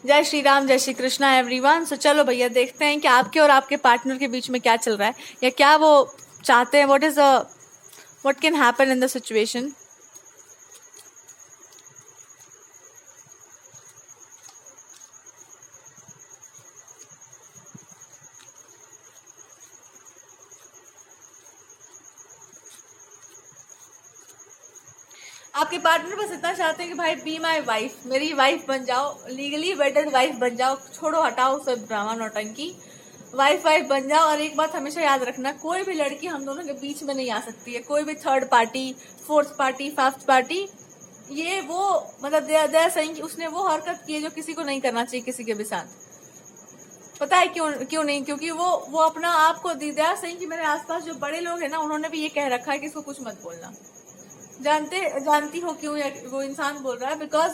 जय श्री राम, जय श्री कृष्णा एवरीवन। सो चलो भैया देखते हैं कि आपके और आपके पार्टनर के बीच में क्या चल रहा है या क्या वो चाहते हैं। What can happen in the situation. आपके पार्टनर बस इतना चाहते हैं कि भाई बी माई वाइफ, मेरी वाइफ बन जाओ, लीगली वेटेड वाइफ बन जाओ, छोड़ो हटाओ सब ड्रामा नौटंकी, वाइफ बन जाओ। और एक बात हमेशा याद रखना, कोई भी लड़की हम दोनों के बीच में नहीं आ सकती है, कोई भी third party, fourth party, fifth party, ये वो मतलब दे सही कि उसने वो हरकत की है जो किसी को नहीं करना चाहिए किसी के भी साथ। पता है क्यों नहीं? क्योंकि वो अपना आप को दे सही कि मेरे आसपास जो बड़े लोग हैं ना, उन्होंने भी ये कह रखा है कि इसको कुछ मत बोलना। जानती हो क्यों वो इंसान बोल रहा है? बिकॉज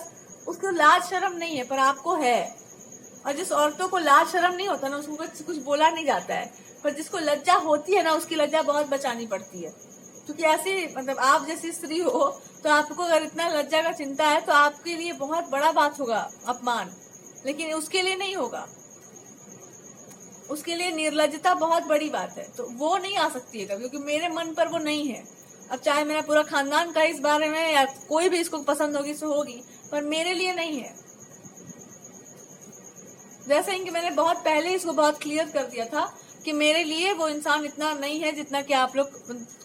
उसको लाज शर्म नहीं है, पर आपको है। और जिस औरतों को लाज शर्म नहीं होता ना, उसको कुछ बोला नहीं जाता है, पर जिसको लज्जा होती है ना, उसकी लज्जा बहुत बचानी पड़ती है। क्योंकि ऐसी मतलब आप जैसी स्त्री हो तो आपको अगर इतना लज्जा का चिंता है तो आपके लिए बहुत बड़ा बात होगा अपमान, लेकिन उसके लिए नहीं होगा। उसके लिए निर्लज्जता बहुत बड़ी बात है, तो वो नहीं आ सकती है कभी, क्योंकि मेरे मन पर वो नहीं है। अब चाहे मेरा पूरा खानदान का इस बारे में या कोई भी इसको पसंद होगी सो होगी, पर मेरे लिए नहीं है। जैसे कि मैंने बहुत पहले इसको बहुत क्लियर कर दिया था कि मेरे लिए वो इंसान इतना नहीं है जितना कि आप लोग,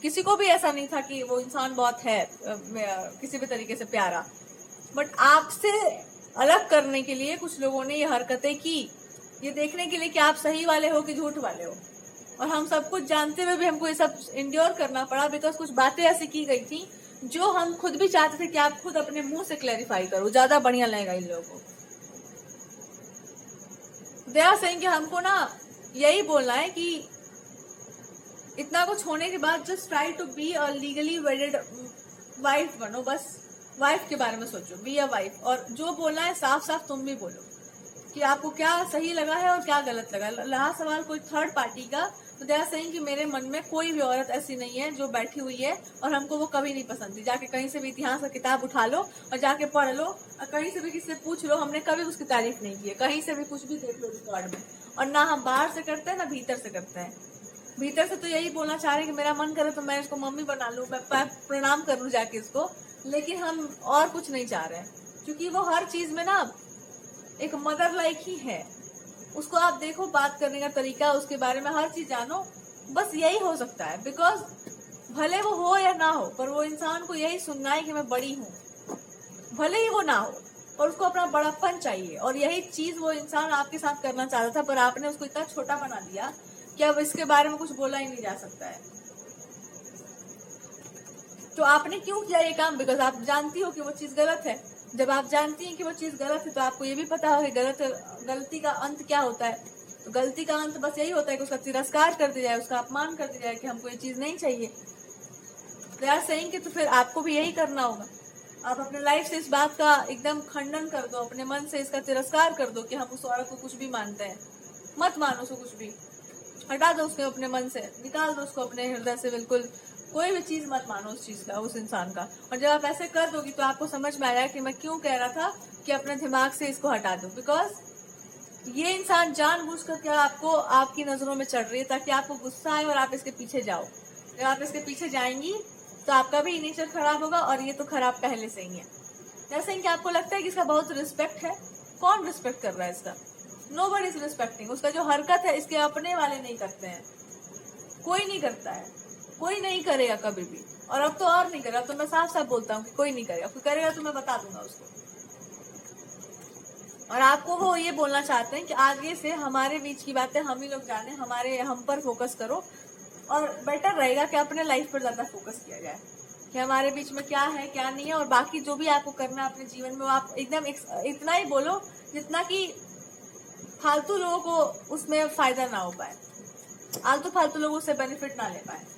किसी को भी ऐसा नहीं था कि वो इंसान बहुत है किसी भी तरीके से प्यारा। बट आपसे अलग करने के लिए कुछ लोगों ने ये हरकतें की, ये देखने के लिए कि आप सही वाले हो कि झूठ वाले हो। और हम सब कुछ जानते हुए भी हमको ये सब इंड्योर करना पड़ा, बिकॉज कुछ बातें ऐसी की गई थी जो हम खुद भी चाहते थे कि आप खुद अपने मुंह से क्लैरिफाई करो, ज्यादा बढ़िया लगेगा इन लोगों को। दे आर सेइंग कि हमको ना यही बोलना है कि इतना कुछ होने के बाद just try to be a legally wedded wife बनो। बस वाइफ के बारे में सोचो, बी अ वाइफ। और जो बोलना है साफ साफ तुम भी बोलो कि आपको क्या सही लगा है और क्या गलत लगा। रहा सवाल कोई थर्ड पार्टी का, तो दे आर सेइंग कि मेरे मन में कोई भी औरत ऐसी नहीं है जो बैठी हुई है और हमको वो कभी नहीं पसंद थी। जाके कहीं से भी इतिहास का किताब उठा लो और जाके पढ़ लो, और कहीं से भी किसी से पूछ लो, हमने कभी उसकी तारीफ नहीं की है। कहीं से भी कुछ भी देख लो रिकॉर्ड में। और ना हम बाहर से करते हैं ना भीतर से करते हैं। भीतर से तो यही बोलना चाह रहे हैं कि मेरा मन करे तो मैं इसको मम्मी बना लूं, मैं प्रणाम कर लूं जाके इसको, लेकिन हम और कुछ नहीं चाह रहे हैं। क्योंकि वो हर चीज में ना एक मदर लाइक ही है। उसको आप देखो, बात करने का तरीका, उसके बारे में हर चीज जानो, बस यही हो सकता है। बिकॉज भले वो हो या ना हो, पर वो इंसान को यही सुनना है कि मैं बड़ी हूँ, भले ही वो ना हो, और उसको अपना बड़ापन चाहिए। और यही चीज वो इंसान आपके साथ करना चाहता था, पर आपने उसको इतना छोटा बना दिया कि अब इसके बारे में कुछ बोला ही नहीं जा सकता है। तो आपने क्यों किया ये काम? बिकॉज आप जानती हो कि वो चीज गलत है। जब आप जानती हैं कि वो चीज गलत है, तो आपको ये भी पता हो कि गलती का अंत क्या होता है। तो गलती का अंत बस यही होता है कि उसका तिरस्कार कर दिया जाए, उसका अपमान कर दिया जाए कि हमको ये चीज नहीं चाहिए। दे आर सेइंग कि तो फिर आपको भी यही करना होगा। आप अपने लाइफ से इस बात का एकदम खंडन कर दो, अपने मन से इसका तिरस्कार कर दो कि हम उस औरत को कुछ भी मानते हैं। मत मानो उसको कुछ भी, हटा दो उसको अपने मन से, निकाल दो उसको अपने हृदय से। बिल्कुल कोई भी चीज मत मानो उस चीज का, उस इंसान का। और जब आप ऐसे कर दोगी तो आपको समझ में आएगा कि मैं क्यों कह रहा था कि अपने दिमाग से इसको हटा दो। बिकॉज ये इंसान जानबूझकर क्या आपको आपकी नजरों में चढ़ रही है ताकि आपको गुस्सा आए और आप इसके पीछे जाओ। जब आप इसके पीछे जाएंगी तो आपका भी नेचर खराब होगा, और ये तो खराब पहले से ही है। जैसे कि आपको लगता है कि इसका बहुत रिस्पेक्ट है, कौन रिस्पेक्ट कर रहा है इसका? Nobody is respecting. उसका जो हरकत है इसके अपने वाले नहीं करते हैं, कोई नहीं करता है, कोई नहीं करेगा कभी भी। और अब तो और नहीं करेगा, तो मैं साफ साफ बोलता हूँ कि कोई नहीं करेगा। कोई करेगा तो मैं बता दूंगा उसको। और आपको वो ये बोलना चाहते हैं कि आगे से हमारे बीच की बातें हम ही लोग जाने, हमारे हम पर फोकस करो। और बेटर रहेगा कि अपने लाइफ पर ज्यादा फोकस किया जाए कि हमारे बीच में क्या है क्या नहीं है। और बाकी जो भी आपको करना है अपने जीवन में, आप एकदम इतना ही बोलो जितना कि फालतू लोगों को उसमें फायदा ना हो पाए, आलतू फालतू लोग उससे बेनिफिट ना ले पाए।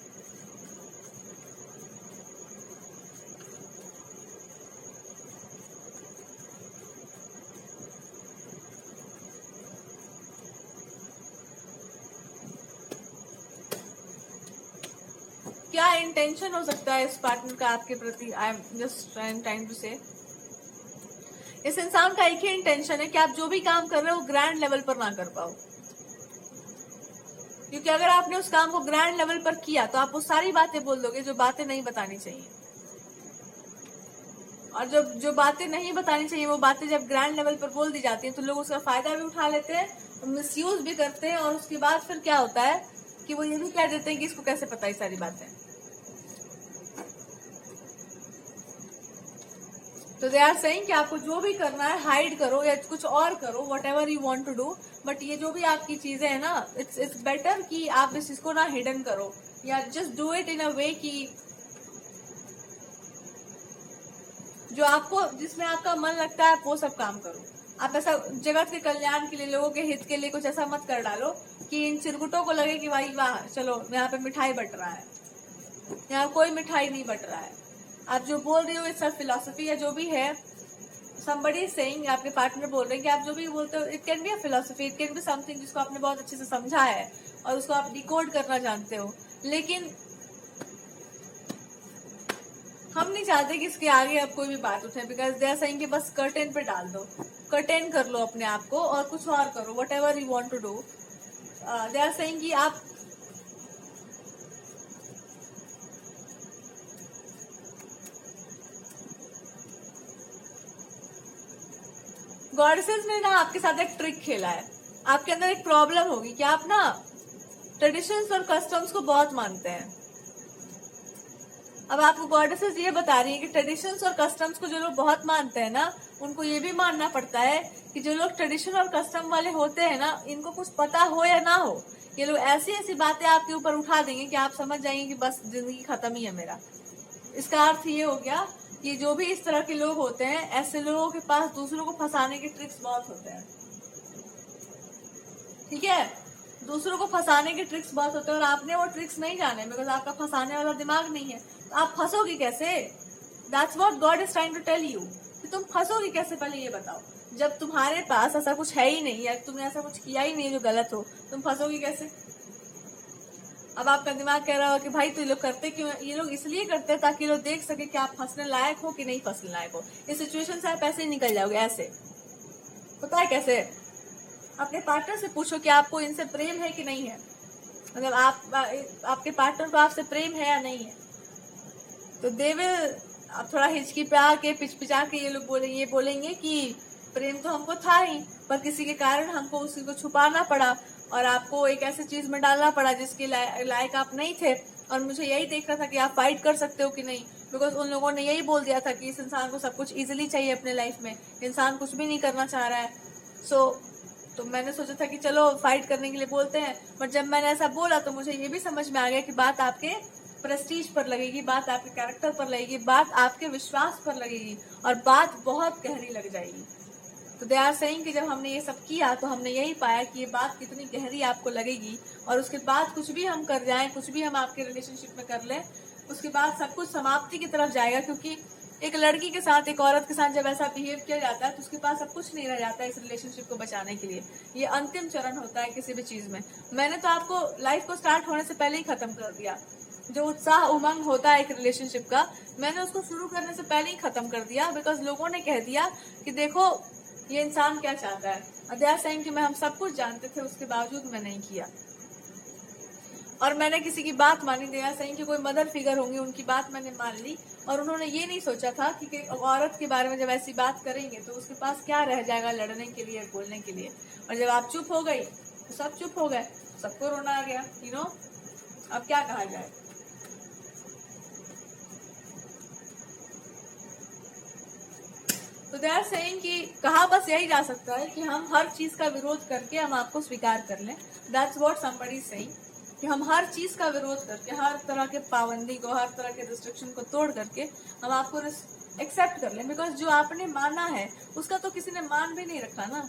क्या इंटेंशन हो सकता है इस पार्टनर का आपके प्रति? I am just trying to say, इस इंसान का एक ही इंटेंशन है कि आप जो भी काम कर रहे हो ग्रैंड लेवल पर ना कर पाओ, क्योंकि अगर आपने उस काम को ग्रैंड लेवल पर किया तो आप वो सारी बातें बोल दोगे जो बातें नहीं बतानी चाहिए, और जब जो बातें नहीं बतानी चाहिए वो बातें जब ग्रैंड लेवल पर बोल दी जाती हैं तो लोग उसका फायदा भी उठा लेते हैं, मिसयूज भी करते हैं, और उसके बाद फिर क्या होता है कि वो ये भी कह देते हैं कि इसको कैसे पता है सारी बातें। तो दे आर सेइंग कि आपको जो भी करना है हाइड करो या कुछ और करो, whatever you want to do, but ये जो भी आपकी चीजें है ना, इट्स बेटर कि आप इस चीज को ना हिडन करो, या जस्ट डू इट इन अ वे कि जो आपको जिसमें आपका मन लगता है आप वो सब काम करो। आप ऐसा जगत के कल्याण के लिए, लोगों के हित के लिए कुछ ऐसा मत कर डालो कि इन चिरकुटों को लगे कि भाई वाह चलो यहाँ पे मिठाई बट रहा है, यहाँ कोई मिठाई नहीं बट रहा है। आप जो बोल रही हो इट्स अ फिलोसफी या जो भी है, somebody is saying, आपके पार्टनर बोल रहे हैं कि आप जो भी बोलते हो it can be a philosophy, it can be something जिसको आपने बहुत अच्छे से समझा है और उसको आप डिकोड करना जानते हो, लेकिन हम नहीं चाहते कि इसके आगे अब कोई भी बात उठे, बिकॉज दे आर सेइंग कि बस कर्टेन पे डाल दो, कर्टेन कर लो अपने आप को और कुछ और करो, whatever you want to do. They are saying कि आप गॉडेसेस ने ना आपके साथ एक ट्रिक खेला है। आपके अंदर एक प्रॉब्लम होगी कि आप ना ट्रेडिशंस और कस्टम्स को बहुत मानते हैं। अब आपको गॉडेसेस ये बता रही है कि ट्रेडिशंस और कस्टम्स को जो लोग बहुत मानते हैं ना, उनको ये भी मानना पड़ता है कि जो लोग ट्रेडिशन और कस्टम वाले होते हैं ना, इनको कुछ पता हो या ना हो, ये लोग ऐसी ऐसी बातें आपके ऊपर उठा देंगे कि आप समझ जाएंगे कि बस जिंदगी खत्म ही है मेरा। इसका अर्थ ये हो गया कि जो भी इस तरह के लोग होते हैं, ऐसे लोगों के पास दूसरों को फंसाने के ट्रिक्स बहुत होते हैं। ठीक है, दूसरों को फंसाने के ट्रिक्स बहुत होते हैं और आपने वो ट्रिक्स नहीं जाने, बिकॉज आपका फंसाने वाला दिमाग नहीं है, तो आप फंसोगे कैसे? That's what god is trying to tell you कि तुम फंसोगे कैसे, पहले ये बताओ। जब तुम्हारे पास ऐसा कुछ है ही नहीं या तुमने ऐसा कुछ किया ही नहीं जो गलत हो, तुम फंसोगे कैसे? अब आपका दिमाग कह रहा हो कि भाई तो ये लोग करते क्यों? ये लोग इसलिए करते हैं ताकि लोग देख सके कि आप फंसने लायक हो कि नहीं फंसने लायक हो। इस सिचुएशन से आप ऐसे ही निकल जाओगे। ऐसे पता है कैसे? अपने पार्टनर से पूछो कि आपको इनसे प्रेम है कि नहीं है, मतलब आपके पार्टनर को आपसे प्रेम है या नहीं है, तो दे विल, आप थोड़ा हिचकी पे आके पिचपिचा के ये लोग बोलेंगे कि प्रेम तो हमको था ही, पर किसी के कारण हमको उसी को छुपाना पड़ा और आपको एक ऐसी चीज में डालना पड़ा जिसके लायक आप नहीं थे, और मुझे यही देखना था कि आप फाइट कर सकते हो कि नहीं, बिकॉज उन लोगों ने यही बोल दिया था कि इस इंसान को सब कुछ इजीली चाहिए अपने लाइफ में, इंसान कुछ भी नहीं करना चाह रहा है। तो मैंने सोचा था कि चलो फाइट करने के लिए बोलते हैं, बट जब मैंने ऐसा बोला तो मुझे ये भी समझ में आ गया कि बात आपके प्रेस्टीज पर लगेगी, बात आपके कैरेक्टर पर लगेगी, बात आपके विश्वास पर लगेगी और बात बहुत गहरी लग जाएगी। तो दे आर सेइंग कि जब हमने ये सब किया तो हमने यही पाया कि ये बात कितनी गहरी आपको लगेगी, और उसके बाद कुछ भी हम कर जाएं, कुछ भी हम आपके रिलेशनशिप में कर लें, उसके बाद सब कुछ समाप्ति की तरफ जाएगा, क्योंकि एक लड़की के साथ, एक औरत के साथ जब ऐसा बिहेव किया जाता है तो उसके पास सब कुछ नहीं रह जाता है इस रिलेशनशिप को बचाने के लिए। ये अंतिम चरण होता है किसी भी चीज में। मैंने तो आपको लाइफ को स्टार्ट होने से पहले ही खत्म कर दिया। जो उत्साह उमंग होता है एक रिलेशनशिप का, मैंने उसको शुरू करने से पहले ही खत्म कर दिया, बिकॉज लोगों ने कह दिया कि देखो ये इंसान क्या चाहता है। दे आर सेइंग कि मैं हम सब कुछ जानते थे, उसके बावजूद मैं नहीं किया, और मैंने किसी की बात मानी। दे आर सेइंग कि कोई मदर फिगर होंगी, उनकी बात मैंने मान ली, और उन्होंने ये नहीं सोचा था कि औरत के बारे में जब ऐसी बात करेंगे तो उसके पास क्या रह जाएगा लड़ने के लिए, बोलने के लिए। और जब आप चुप हो गई तो सब चुप हो गए, सबको रोना आ गया, यू नो, अब क्या कहा जाए। तो दे आर सेइंग कि कहा बस यही जा सकता है कि हम हर चीज का विरोध करके हम आपको स्वीकार कर लें। That's what somebody is saying, कि हम हर चीज का विरोध करके, हर तरह के पाबंदी को, हर तरह के रिस्ट्रिक्शन को तोड़ करके हम आपको एक्सेप्ट कर लें, बिकॉज जो आपने माना है उसका तो किसी ने मान भी नहीं रखा ना।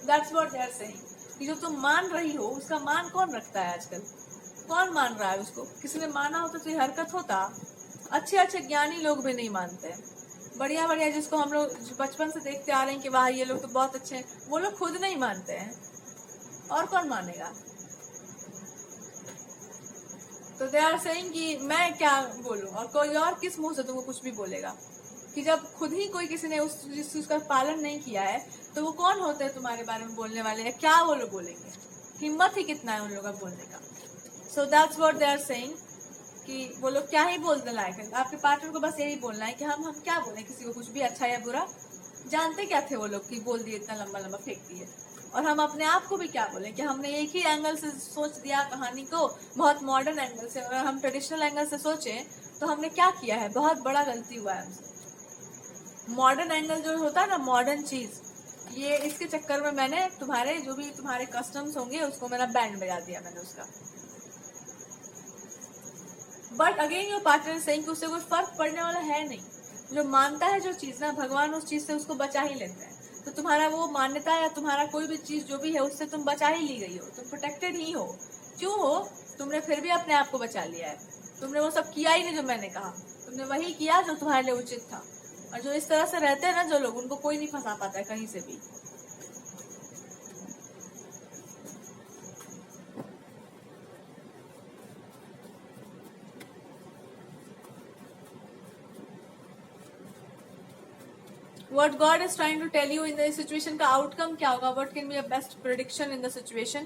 That's what they are saying, कि जो तुम मान रही हो उसका मान कौन रखता है आजकल? कौन मान रहा है उसको? किसी ने माना होता तो ये हरकत होता। अच्छे अच्छे ज्ञानी लोग भी नहीं मानते हैं, बढ़िया बढ़िया जिसको हम लोग बचपन से देखते आ रहे हैं कि वाह ये लोग तो बहुत अच्छे हैं, वो लोग खुद नहीं मानते हैं, और कौन मानेगा? तो दे आर सेइंग कि मैं क्या बोलूं, और कोई और किस मुंह से तुमको कुछ भी बोलेगा। कि जब खुद ही कोई किसी ने उस चीज का पालन नहीं किया है तो वो कौन होते हैं तुम्हारे बारे में बोलने वाले, या क्या वो लोग बोलेंगे? हिम्मत ही कितना है उन लोगों का बोलने का। So that's what they are saying कि वो लोग क्या ही बोलने लायक है। आपके पार्टनर को बस यही बोलना है कि हम क्या बोले किसी को, कुछ भी अच्छा या बुरा। जानते क्या थे वो लोग कि बोल दिए, इतना लंबा लंबा फेंक दिए। और हम अपने आप को भी क्या बोले कि हमने एक ही एंगल से सोच दिया कहानी को, बहुत मॉडर्न एंगल से। और हम ट्रेडिशनल एंगल से सोचे तो हमने क्या किया है, बहुत बड़ा गलती हुआ है हमसे। मॉडर्न एंगल जो होता है ना, मॉडर्न चीज, ये इसके चक्कर में मैंने तुम्हारे जो भी तुम्हारे कस्टम्स होंगे उसको मेरा बैंड बजा दिया मैंने उसका। But again your partner saying उससे कोई फर्क पड़ने वाला है नहीं। जो मानता है जो चीज ना, भगवान उस चीज से उसको बचा ही लेते हैं। तो तुम्हारा वो मान्यता या तुम्हारा कोई भी चीज जो भी है उससे तुम बचा ही ली गई हो, तुम प्रोटेक्टेड ही हो। क्यों हो? तुमने फिर भी अपने आप को बचा लिया है। तुमने वो सब किया ही नहीं जो मैंने कहा, तुमने वही किया जो तुम्हारे लिए उचित था। और जो इस तरह से रहते हैं ना जो लोग, उनको कोई नहीं फंसा पाता है कहीं से भी। What God is trying to tell you in the situation का आउटकम क्या होगा? What can be a best prediction in the situation?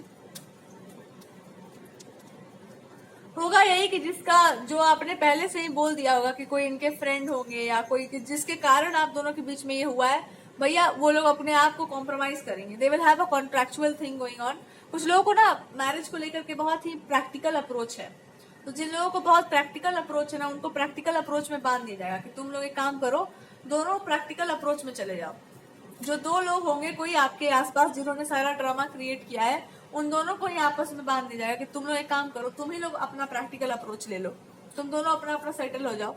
होगा यही कि जिसका, जो आपने पहले से ही बोल दिया होगा कि कोई इनके फ्रेंड होंगे या कोई जिसके कारण आप दोनों के बीच में ये हुआ है, भैया वो लोग अपने आप को कॉम्प्रोमाइज करेंगे। They will have a contractual thing going on. कुछ लोगों को ना मैरिज को लेकर के बहुत ही प्रैक्टिकल अप्रोच है। तो जिन लोगों को बहुत प्रैक्टिकल अप्रोच है ना, उनको प्रैक्टिकल अप्रोच में बांध दिया जाएगा कि तुम लोग एक काम करो, दोनों प्रैक्टिकल अप्रोच में चले जाओ। जो दो लोग होंगे कोई आपके आसपास जिन्होंने सारा ड्रामा क्रिएट किया है, उन दोनों को ही आपस में बांध दिया जाएगा कि तुम लोग एक काम करो, तुम ही लोग अपना प्रैक्टिकल अप्रोच ले लो, तुम दोनों अपना अपना सेटल हो जाओ।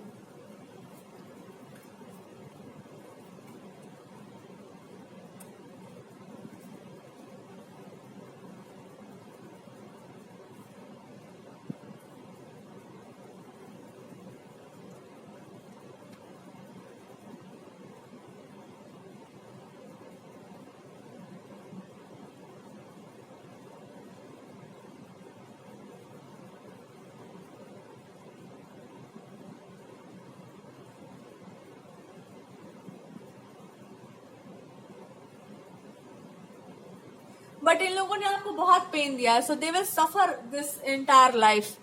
बट इन लोगों ने आपको बहुत पेन दिया है, so they will suffer this entire life.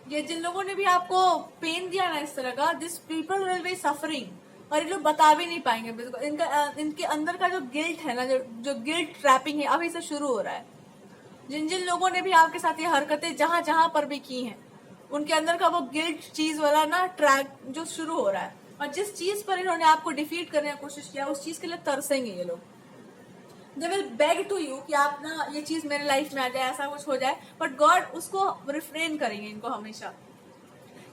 ये जिन लोगों ने भी आपको पेन दिया ना इस तरह का, this people will be suffering. और ये लोग बता भी नहीं पाएंगे बिल्कुल। इनके अंदर का जो गिल्ट है ना, जो गिल्ट ट्रैपिंग है, अभी से शुरू हो रहा है। जिन जिन लोगों ने भी आपके साथ ये हरकतें जहां जहां पर भी की हैं, उनके अंदर का वो गिल्ट चीज वाला ना ट्रैक जो शुरू हो रहा है। और जिस चीज पर इन्होंने आपको डिफीट करने की कोशिश किया, उस चीज के लिए तरसेंगे ये लोग। They will beg to you कि आप ना ये चीज मेरे लाइफ में आ जाए, ऐसा कुछ हो जाए। बट गॉड उसको रिफ्रेन करेंगे इनको हमेशा।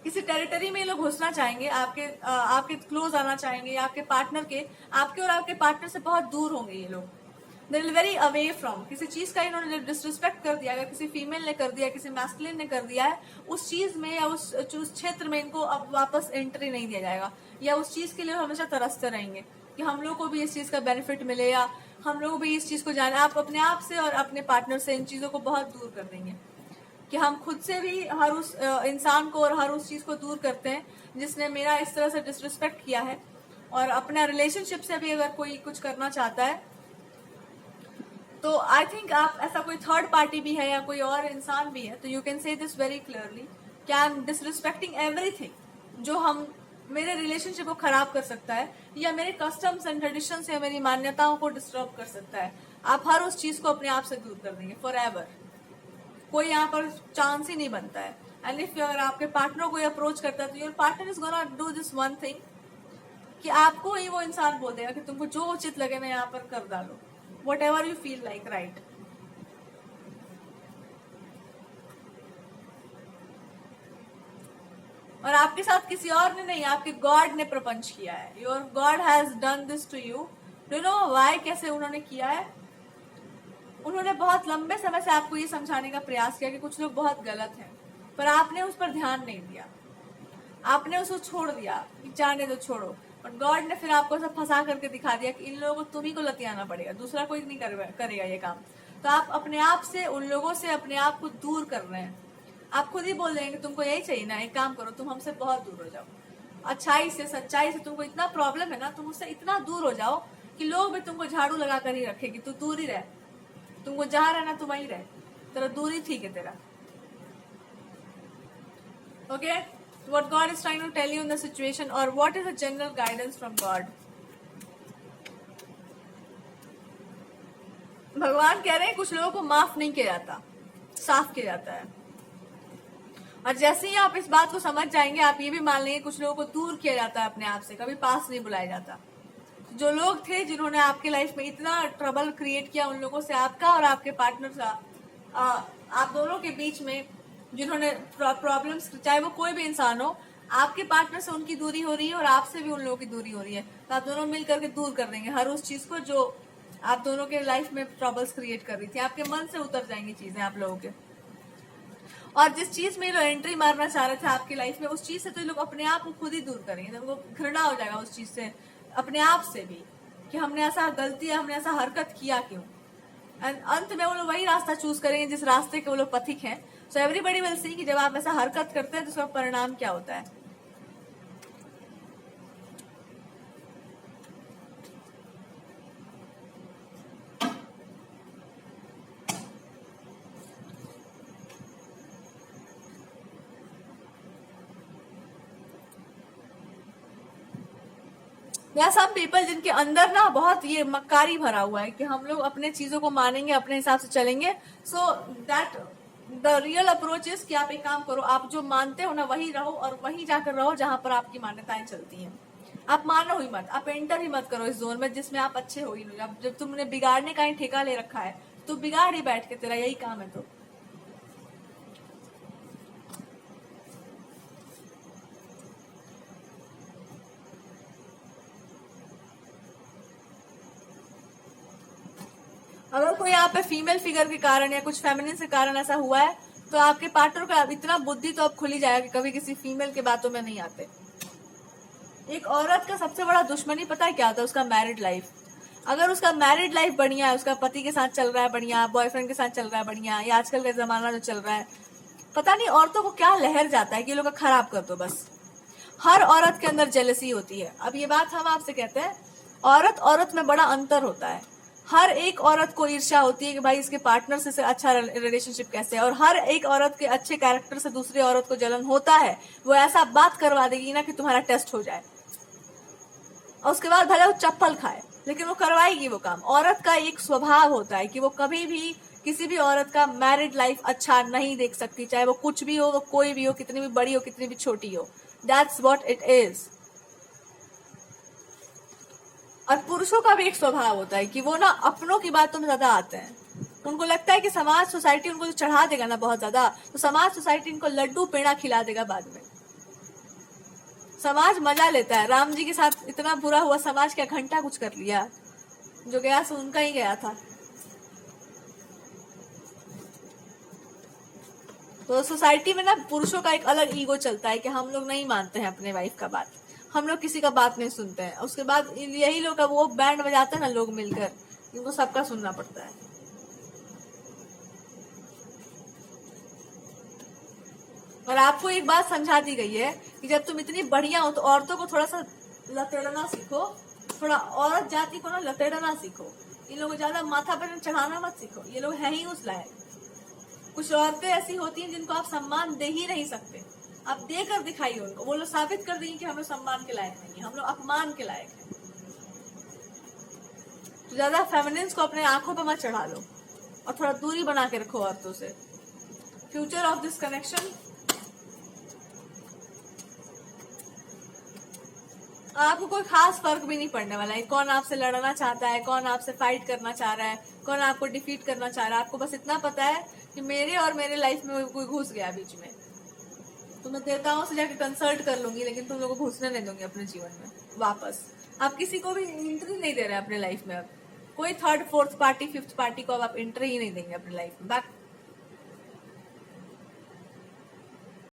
किसी टेरिटरी में ये लोग घुसना चाहेंगे, आपके क्लोज आना चाहेंगे, आपके पार्टनर के, आपके और आपके पार्टनर से बहुत दूर होंगे ये लोग। They will very away from किसी चीज का इन्होंने डिसरिस्पेक्ट कर दिया, अगर किसी फीमेल ने कर दिया, किसी मैस्कुलिन ने कर दिया है, उस चीज में या उस क्षेत्र में इनको अब वापस एंट्री नहीं दिया जाएगा। या उस चीज के लिए हमेशा तरसते रहेंगे कि हम लोग को भी इस चीज का बेनिफिट मिले, या हम लोग भी इस चीज को जाने। आप अपने आप से और अपने पार्टनर से इन चीजों को बहुत दूर कर देंगे कि हम खुद से भी हर उस इंसान को और हर उस चीज को दूर करते हैं जिसने मेरा इस तरह से डिसरिस्पेक्ट किया है। और अपना रिलेशनशिप से भी अगर कोई कुछ करना चाहता है तो आई थिंक आप, ऐसा कोई थर्ड पार्टी भी है या कोई और इंसान भी है, तो you can say this very clearly कि आई एम डिसरिस्पेक्टिंग एवरीथिंग जो हम मेरे रिलेशनशिप को खराब कर सकता है, या मेरे कस्टम्स एंड ट्रेडिशंस या मेरी मान्यताओं को डिस्टर्ब कर सकता है। आप हर उस चीज को अपने आप से दूर कर देंगे फॉर एवर। कोई यहाँ पर चांस ही नहीं बनता है। एंड इफ अगर आपके पार्टनर को अप्रोच करता है तो your partner is gonna do this one thing कि आपको ही वो इंसान बोल देगा कि तुमको जो उचित लगे ना यहाँ पर कर डालो, what ever you feel like, right. और आपके साथ किसी और ने नहीं, आपके गॉड ने प्रपंच किया है। Your god has done this to you. Do know why? कैसे उन्होंने किया है? उन्होंने बहुत लंबे समय से आपको ये समझाने का प्रयास किया कि कुछ लोग बहुत गलत हैं, पर आपने उस पर ध्यान नहीं दिया, आपने उसको छोड़ दिया कि जाने दो, छोड़ो। और गॉड ने फिर आपको सब फंसा करके दिखा दिया कि इन लोगों को तुम्ही को लतियाना पड़ेगा, दूसरा कोई नहीं करेगा ये काम। तो आप अपने आप से, उन लोगों से अपने आप को दूर कर रहे हैं। आप खुद ही बोल देंगे तुमको यही चाहिए ना, एक काम करो, तुम हमसे बहुत दूर हो जाओ। अच्छाई से, सच्चाई से तुमको इतना प्रॉब्लम है ना, तुम उससे इतना दूर हो जाओ कि लोग भी तुमको झाड़ू लगा कर ही रखेगी, तू दूर ही रह, तुमको जहां रहना तू वहीं रह, तेरा दूर ही ठीक है तेरा। Okay, what God is trying to tell you in the situation, or what is the general guidance from God? भगवान कह रहे हैं कुछ लोगों को माफ नहीं किया जाता, साफ किया जाता है। और जैसे ही आप इस बात को समझ जाएंगे, आप ये भी मान लेंगे कुछ लोगों को दूर किया जाता है अपने आप से, कभी पास नहीं बुलाया जाता। जो लोग थे जिन्होंने आपके लाइफ में इतना ट्रबल क्रिएट किया, उन लोगों से आपका और आपके पार्टनर का, आप दोनों के बीच में जिन्होंने प्रॉब्लम्स, चाहे वो कोई भी इंसान हो, आपके पार्टनर से उनकी दूरी हो रही है और आपसे भी उन लोगों की दूरी हो रही है, तो आप दोनों मिल करके दूर कर देंगे हर उस चीज को जो आप दोनों के लाइफ में ट्रबल्स क्रिएट कर रही थी। आपके मन से उतर जाएंगी चीजें आप लोगों के। और जिस चीज में लोग एंट्री मारना चाह रहे थे आपकी लाइफ में, उस चीज से तो ये लोग अपने आप को खुद ही दूर करेंगे। उनको घृणा हो जाएगा उस चीज से, अपने आप से भी, कि हमने ऐसा गलती, हमने ऐसा हरकत किया क्यों। एंड अंत में वो लोग वही रास्ता चूज करेंगे जिस रास्ते के वो लोग पथिक हैं। सो एवरीबडी विल सी कि जब आप ऐसा हरकत करते हैं तो उसका परिणाम क्या होता है। या सम पीपल जिनके अंदर ना बहुत ये मक्कारी भरा हुआ है कि हम लोग अपने चीजों को मानेंगे, अपने हिसाब से चलेंगे। So that the real approach is कि आप एक काम करो, आप जो मानते हो ना वही रहो, और वहीं जाकर रहो जहां पर आपकी मान्यताएं चलती हैं। आप मानो ही मत, आप एंटर ही मत करो इस जोन में जिसमें आप अच्छे हो ही नहीं। जब तुमने बिगाड़ने का ही ठेका ले रखा है तो बिगाड़ ही बैठ के, तेरा यही काम है। तो अगर कोई यहाँ पे फीमेल फिगर के कारण या कुछ फेमिनिन के कारण ऐसा हुआ है, तो आपके पार्टनर को इतना बुद्धि तो अब खुली जाएगा कि कभी किसी फीमेल के बातों में नहीं आते। एक औरत का सबसे बड़ा दुश्मनी पता है क्या होता है? उसका मैरिड लाइफ। अगर उसका मैरिड लाइफ बढ़िया है, उसका पति के साथ चल रहा है बढ़िया, बॉयफ्रेंड के साथ चल रहा है बढ़िया, या आजकल का जमाना जो चल रहा है, पता नहीं औरतों को क्या लहर जाता है कि ये लोग खराब कर दो बस। हर औरत के अंदर जेलसी होती है। अब ये बात हम आपसे कहते हैं, औरत औरत में बड़ा अंतर होता है। हर एक औरत को ईर्ष्या होती है कि भाई इसके पार्टनर से अच्छा रिलेशनशिप कैसे है, और हर एक औरत के अच्छे कैरेक्टर से दूसरी औरत को जलन होता है। वो ऐसा बात करवा देगी ना कि तुम्हारा टेस्ट हो जाए, और उसके बाद भले वो चप्पल खाए, लेकिन वो करवाएगी वो काम। औरत का एक स्वभाव होता है कि वो कभी भी किसी भी औरत का मैरिड लाइफ अच्छा नहीं देख सकती, चाहे वो कुछ भी हो, वो कोई भी हो, कितनी भी बड़ी हो, कितनी भी छोटी हो। That's what it is. और पुरुषों का भी एक स्वभाव होता है कि वो ना अपनों की बातों में ज्यादा आते हैं। उनको लगता है कि समाज सोसाइटी उनको जो चढ़ा देगा ना बहुत ज्यादा, तो समाज सोसाइटी इनको लड्डू पेड़ा खिला देगा बाद में। समाज मजा लेता है। राम जी के साथ इतना बुरा हुआ, समाज क्या घंटा कुछ कर लिया? जो गया सो उनका ही गया था। तो सोसाइटी में ना पुरुषों का एक अलग ईगो चलता है कि हम लोग नहीं मानते हैं अपने वाइफ का बात, हम लोग किसी का बात नहीं सुनते हैं। उसके बाद यही लोग वो बैंड बजाते हैं ना लोग मिलकर, इनको सबका सुनना पड़ता है। और आपको एक बात समझा दी गई है कि जब तुम इतनी बढ़िया हो तो औरतों को थोड़ा सा लतेड़ना सीखो, थोड़ा औरत जाति को ना लतेड़ना सीखो। इन लोगों को ज्यादा माथा पर चढ़ाना मत सीखो, ये लोग हैं ही उस लायक। कुछ औरतें ऐसी होती हैं जिनको आप सम्मान दे ही नहीं सकते, आप देकर दिखाइए उनको। वो लोग साबित कर देंगे कि हम लोग सम्मान के लायक नहीं है, हम लोग अपमान के लायक हैं। तो ज्यादा फेमिनिन्स को अपने आंखों पर मत चढ़ा लो, और थोड़ा दूरी बना के रखो औरतों से। फ्यूचर ऑफ दिस कनेक्शन, आपको कोई खास फर्क भी नहीं पड़ने वाला है कौन आपसे लड़ना चाहता है, कौन आपसे फाइट करना चाह रहा है, कौन आपको डिफीट करना चाह रहा है। आपको बस इतना पता है कि मेरे और मेरे लाइफ में कोई घुस गया बीच में, तो मैं देवताओं से जाके कंसल्ट कर लूंगी, लेकिन तुम लोगों को घुसने नहीं दूंगी अपने जीवन में वापस। आप किसी को भी एंट्री नहीं दे रहे अपने लाइफ में। अब कोई third fourth party fifth party को अब आप एंट्री ही नहीं देंगे अपने लाइफ में।